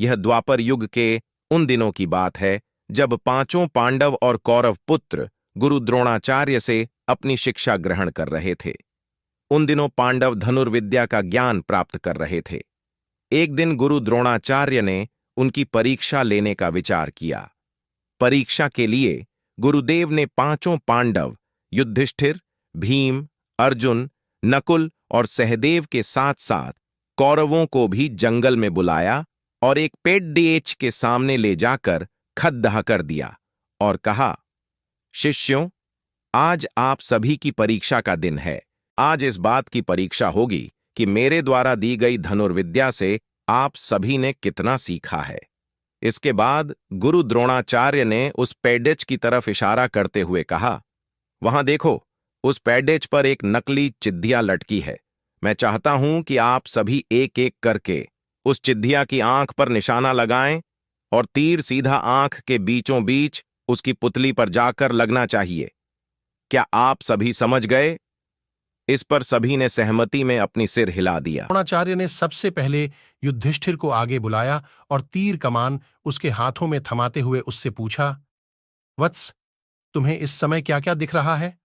यह द्वापर युग के उन दिनों की बात है जब पांचों पांडव और कौरव पुत्र गुरु द्रोणाचार्य से अपनी शिक्षा ग्रहण कर रहे थे। उन दिनों पांडव धनुर्विद्या का ज्ञान प्राप्त कर रहे थे। एक दिन गुरु द्रोणाचार्य ने उनकी परीक्षा लेने का विचार किया। परीक्षा के लिए गुरुदेव ने पांचों पांडव युधिष्ठिर, भीम, अर्जुन, नकुल और सहदेव के साथ साथ कौरवों को भी जंगल में बुलाया और एक पेड़ के सामने ले जाकर खद्दह कर दिया और कहा, शिष्यों, आज आप सभी की परीक्षा का दिन है। आज इस बात की परीक्षा होगी कि मेरे द्वारा दी गई धनुर्विद्या से आप सभी ने कितना सीखा है। इसके बाद गुरु द्रोणाचार्य ने उस पेडेच की तरफ इशारा करते हुए कहा, वहां देखो, उस पेडेच पर एक नकली चिद्धिया लटकी है। मैं चाहता हूं कि आप सभी एक एक करके उस चिद्धिया की आंख पर निशाना लगाएं और तीर सीधा आंख के बीचों बीच उसकी पुतली पर जाकर लगना चाहिए। क्या आप सभी समझ गए? इस पर सभी ने सहमति में अपनी सिर हिला दिया। द्रोणाचार्य ने सबसे पहले युधिष्ठिर को आगे बुलाया और तीर कमान उसके हाथों में थमाते हुए उससे पूछा, वत्स, तुम्हें इस समय क्या क्या दिख रहा है?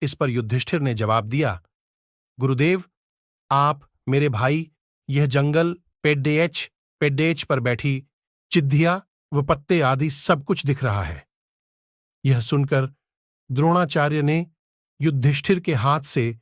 इस पर युधिष्ठिर ने जवाब दिया, गुरुदेव, आप, मेरे भाई, यह जंगल, पेड्डेच पर बैठी चिद्धिया व पत्ते आदि सब कुछ दिख रहा है। यह सुनकर द्रोणाचार्य ने युधिष्ठिर के हाथ से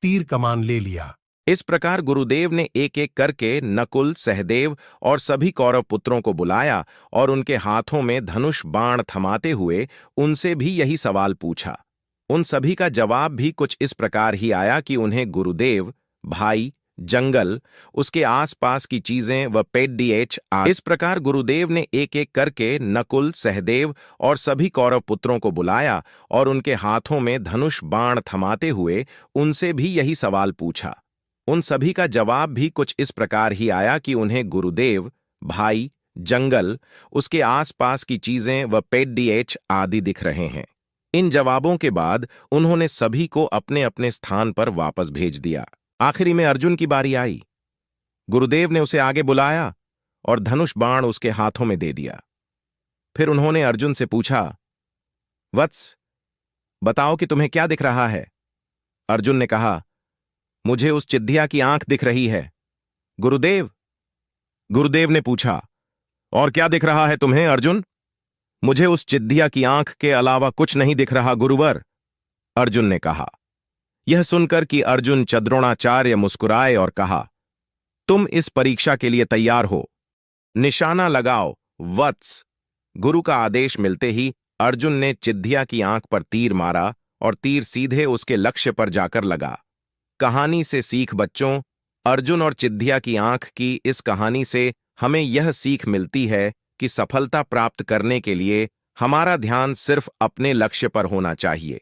तीर कमान ले लिया। इस प्रकार गुरुदेव ने एक एक करके नकुल, सहदेव और सभी कौरव पुत्रों को बुलाया और उनके हाथों में धनुष बाण थमाते हुए उनसे भी यही सवाल पूछा। उन सभी का जवाब भी कुछ इस प्रकार ही आया कि उन्हें गुरुदेव, भाई, जंगल, उसके आसपास की चीजें व पेड्डेच। इस प्रकार गुरुदेव ने एक एक करके नकुल, सहदेव और सभी कौरव पुत्रों को बुलाया और उनके हाथों में धनुष बाण थमाते हुए उनसे भी यही सवाल पूछा। उन सभी का जवाब भी कुछ इस प्रकार ही आया कि उन्हें गुरुदेव, भाई, जंगल, उसके आसपास की चीजें व पेड्डेच आदि दिख रहे हैं। इन जवाबों के बाद उन्होंने सभी को अपने अपने स्थान पर वापस भेज दिया। आखिरी में अर्जुन की बारी आई। गुरुदेव ने उसे आगे बुलाया और धनुष बाण उसके हाथों में दे दिया। फिर उन्होंने अर्जुन से पूछा, वत्स, बताओ कि तुम्हें क्या दिख रहा है? अर्जुन ने कहा, मुझे उस चिद्धिया की आंख दिख रही है। गुरुदेव ने पूछा, और क्या दिख रहा है तुम्हें अर्जुन? मुझे उस चिद्धिया की आंख के अलावा कुछ नहीं दिख रहा गुरुवर, अर्जुन ने कहा। यह सुनकर कि अर्जुन द्रोणाचार्य मुस्कुराए और कहा, तुम इस परीक्षा के लिए तैयार हो। निशाना लगाओ वत्स। गुरु का आदेश मिलते ही अर्जुन ने चिद्धिया की आंख पर तीर मारा और तीर सीधे उसके लक्ष्य पर जाकर लगा। कहानी से सीख बच्चों, अर्जुन और चिद्धिया की आंख की इस कहानी से हमें यह सीख मिलती है कि सफलता प्राप्त करने के लिए हमारा ध्यान सिर्फ अपने लक्ष्य पर होना चाहिए।